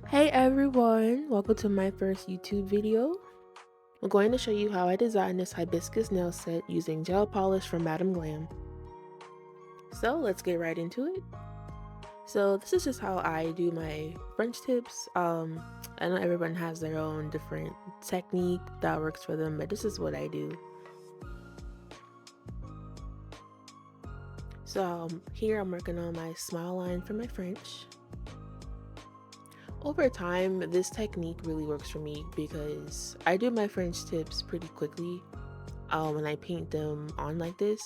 Hey everyone, welcome to my first YouTube video. I'm going to show you how I designed this hibiscus nail set using gel polish from Glam. So let's get right into it. So this is just how I do my French tips. I know everyone has their own different technique that works for them, but this is what I do. So here I'm working on my smile line for my French. Over time, this technique really works for me because I do my French tips pretty quickly when I paint them on like this.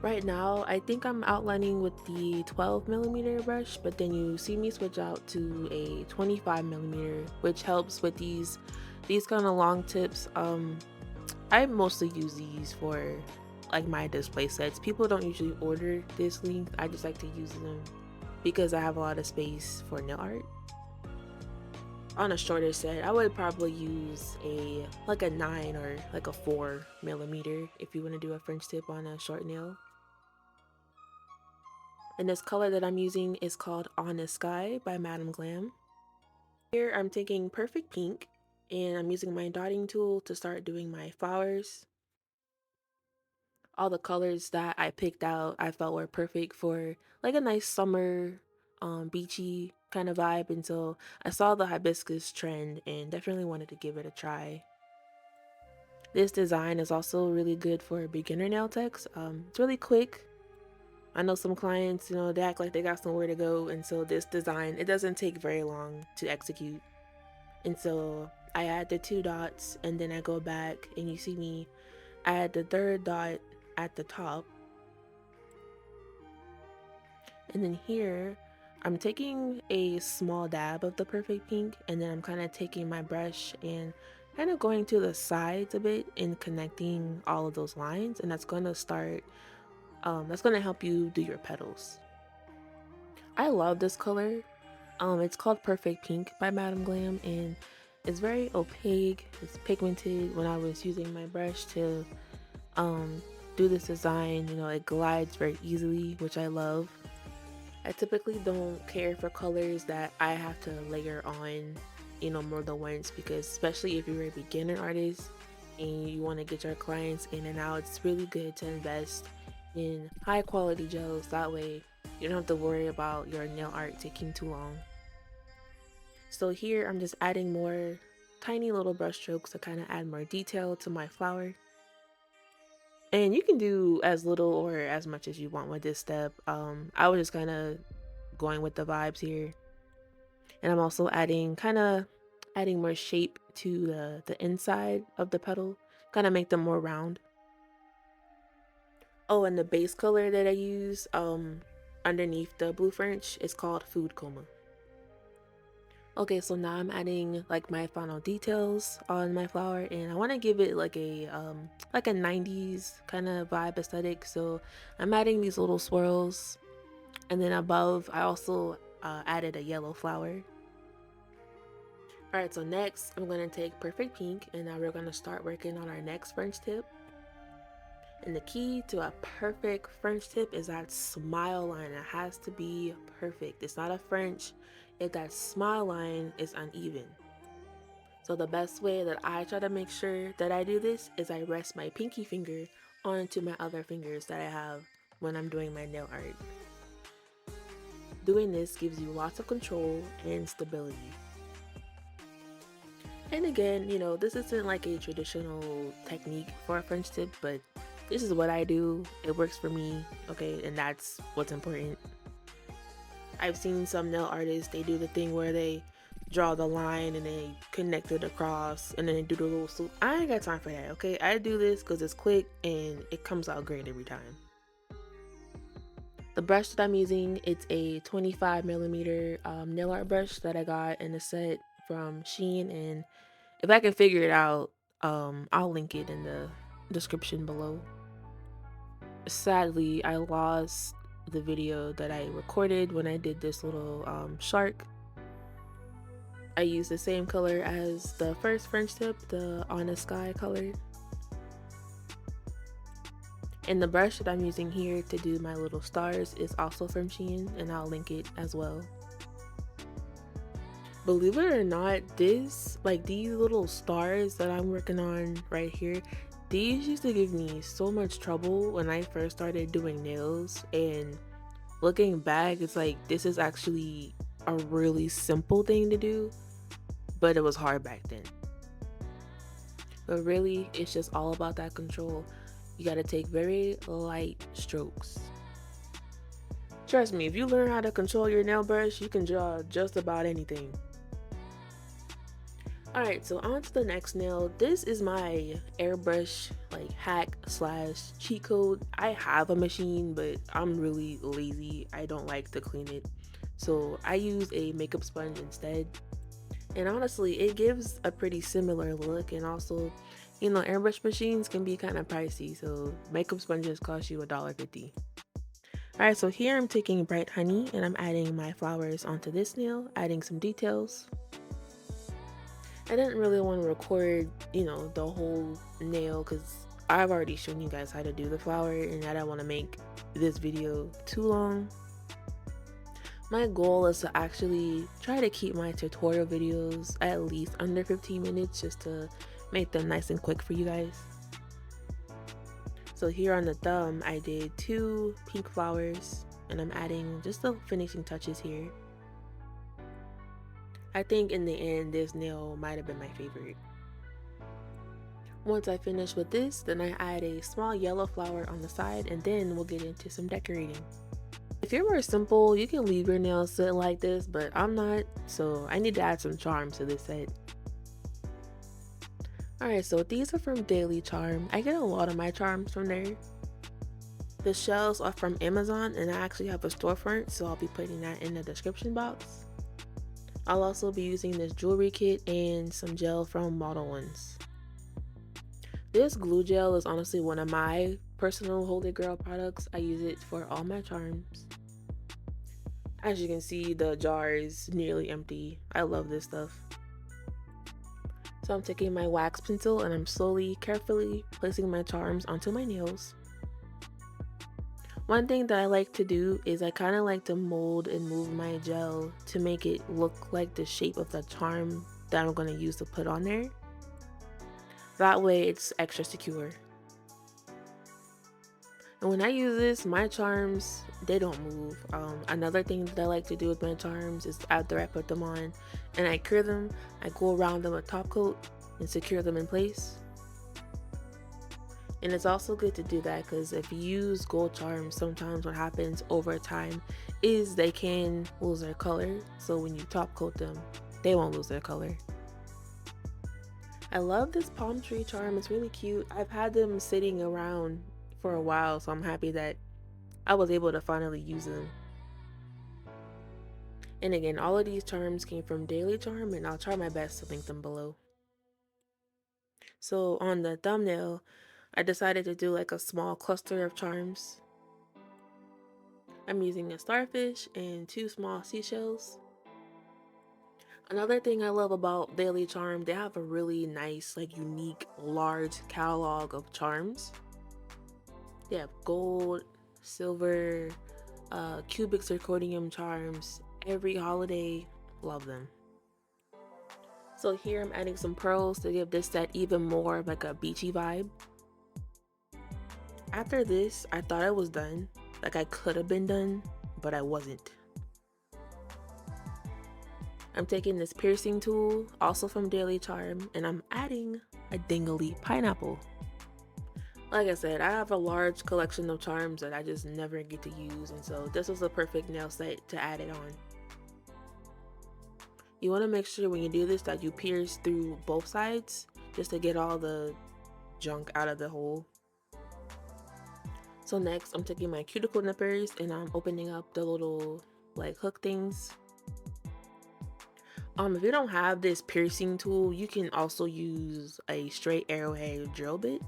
Right now, I think I'm outlining with the 12mm brush, but then you see me switch out to a 25mm, which helps with these kind of long tips. I mostly use these for like my display sets. People don't usually order this length. I just like to use them because I have a lot of space for nail art. On a shorter set, I would probably use a 9 or like a 4mm if you want to do a French tip on a short nail. And this color that I'm using is called Honest Sky by Glam. Here I'm taking Perfect Pink and I'm using my dotting tool to start doing my flowers. All the colors that I picked out I felt were perfect for like a nice summer beachy kind of vibe, and so I saw the hibiscus trend and definitely wanted to give it a try. This design is also really good for beginner nail techs. It's really quick. I know some clients, they act like they got somewhere to go, and so this design, it doesn't take very long to execute. And so I add the 2 dots and then I go back and you see me add the 3rd dot at the top. And then here, I'm taking a small dab of the Perfect Pink and then I'm kind of taking my brush and kind of going to the sides a bit and connecting all of those lines, and that's going to help you do your petals. I love this color. It's called Perfect Pink by Glam, and it's very opaque. It's pigmented. When I was using my brush to do this design, it glides very easily, which I love. I typically don't care for colors that I have to layer on, more than once, because especially if you're a beginner artist and you want to get your clients in and out, it's really good to invest in high quality gels. That way you don't have to worry about your nail art taking too long. So here I'm just adding more tiny little brush strokes to kind of add more detail to my flower. And you can do as little or as much as you want with this step. I was just kind of going with the vibes here. And I'm also adding more shape to the inside of the petal, kind of make them more round. Oh, and the base color that I use underneath the blue French is called Food Coma. Okay, so now I'm adding like my final details on my flower, and I want to give it like a 90s kind of vibe aesthetic. So I'm adding these little swirls, and then above I also added a yellow flower. Alright, so next I'm going to take Perfect Pink, and now we're going to start working on our next French tip. And the key to a perfect French tip is that smile line. It has to be perfect. It's not a French if that smile line is uneven. So the best way that I try to make sure that I do this is I rest my pinky finger onto my other fingers that I have when I'm doing my nail art. Doing this gives you lots of control and stability. And again, this isn't like a traditional technique for a French tip, but this is what I do. It works for me, okay? And that's what's important. I've seen some nail artists, they do the thing where they draw the line and they connect it across and then they do the little swoop. I ain't got time for that, okay? I do this because it's quick and it comes out great every time. The brush that I'm using, it's a 25mm nail art brush that I got in a set from Shein, and if I can figure it out, I'll link it in the description below. Sadly, I lost the video that I recorded when I did this little shark. I used the same color as the first French tip, the Honest Sky color. And the brush that I'm using here to do my little stars is also from Shein, and I'll link it as well. Believe it or not, this, like these little stars that I'm working on right here, these used to give me so much trouble when I first started doing nails. And looking back, it's like this is actually a really simple thing to do, but it was hard back then. But really, it's just all about that control. You gotta take very light strokes. Trust me, if you learn how to control your nail brush, you can draw just about anything. Alright, so on to the next nail. This is my airbrush like hack slash cheat code. I have a machine, but I'm really lazy. I don't like to clean it. So I use a makeup sponge instead. And honestly, it gives a pretty similar look, and also, you know, airbrush machines can be kind of pricey, so makeup sponges cost you $1.50. Alright, so here I'm taking bright honey and I'm adding my flowers onto this nail, adding some details. I didn't really want to record, you know, the whole nail because I've already shown you guys how to do the flower and I don't want to make this video too long. My goal is to actually try to keep my tutorial videos at least under 15 minutes just to make them nice and quick for you guys. So here on the thumb, I did 2 pink flowers and I'm adding just the finishing touches here. I think in the end, this nail might have been my favorite. Once I finish with this, then I add a small yellow flower on the side and then we'll get into some decorating. If you're more simple, you can leave your nails sit like this, but I'm not, so I need to add some charm to this set. Alright, so these are from Daily Charm. I get a lot of my charms from there. The shells are from Amazon and I actually have a storefront, so I'll be putting that in the description box. I'll also be using this jewelry kit and some gel from Model Ones. This glue gel is honestly one of my personal holy grail products. I use it for all my charms. As you can see, the jar is nearly empty. I love this stuff. So I'm taking my wax pencil and I'm slowly, carefully placing my charms onto my nails. One thing that I like to do is I kind of like to mold and move my gel to make it look like the shape of the charm that I'm going to use to put on there. That way it's extra secure. And when I use this, my charms, they don't move. Another thing that I like to do with my charms is after I put them on and I cure them, I go around them with top coat and secure them in place. And it's also good to do that because if you use gold charms, sometimes what happens over time is they can lose their color. So when you top coat them, they won't lose their color. I love this palm tree charm. It's really cute. I've had them sitting around for a while, so I'm happy that I was able to finally use them. And again, all of these charms came from Daily Charm, and I'll try my best to link them below. So on the thumbnail, I decided to do like a small cluster of charms. I'm using a starfish and 2 small seashells. Another thing I love about Daily Charm, they have a really nice, like unique, large catalog of charms. They have gold, silver, cubic zirconium charms, every holiday, love them. So here I'm adding some pearls to give this set even more of like a beachy vibe. After this, I thought I was done, like I could have been done, but I wasn't. I'm taking this piercing tool, also from Daily Charm, and I'm adding a dingly pineapple. Like I said, I have a large collection of charms that I just never get to use, and so this was a perfect nail set to add it on. You want to make sure when you do this that you pierce through both sides just to get all the junk out of the hole. So next, I'm taking my cuticle nippers and I'm opening up the little like hook things. If you don't have this piercing tool, you can also use a straight arrowhead drill bit.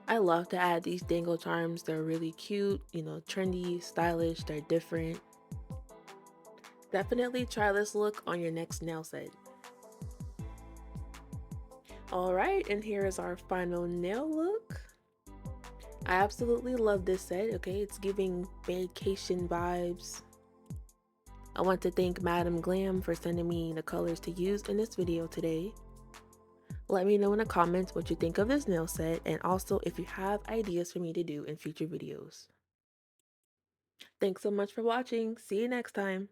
I love to add these dangle charms. They're really cute, you know, trendy, stylish, they're different. Definitely try this look on your next nail set. Alright, and here is our final nail look. I absolutely love this set, okay? It's giving vacation vibes. I want to thank Madam Glam for sending me the colors to use in this video today. Let me know in the comments what you think of this nail set and also if you have ideas for me to do in future videos. Thanks so much for watching. See you next time.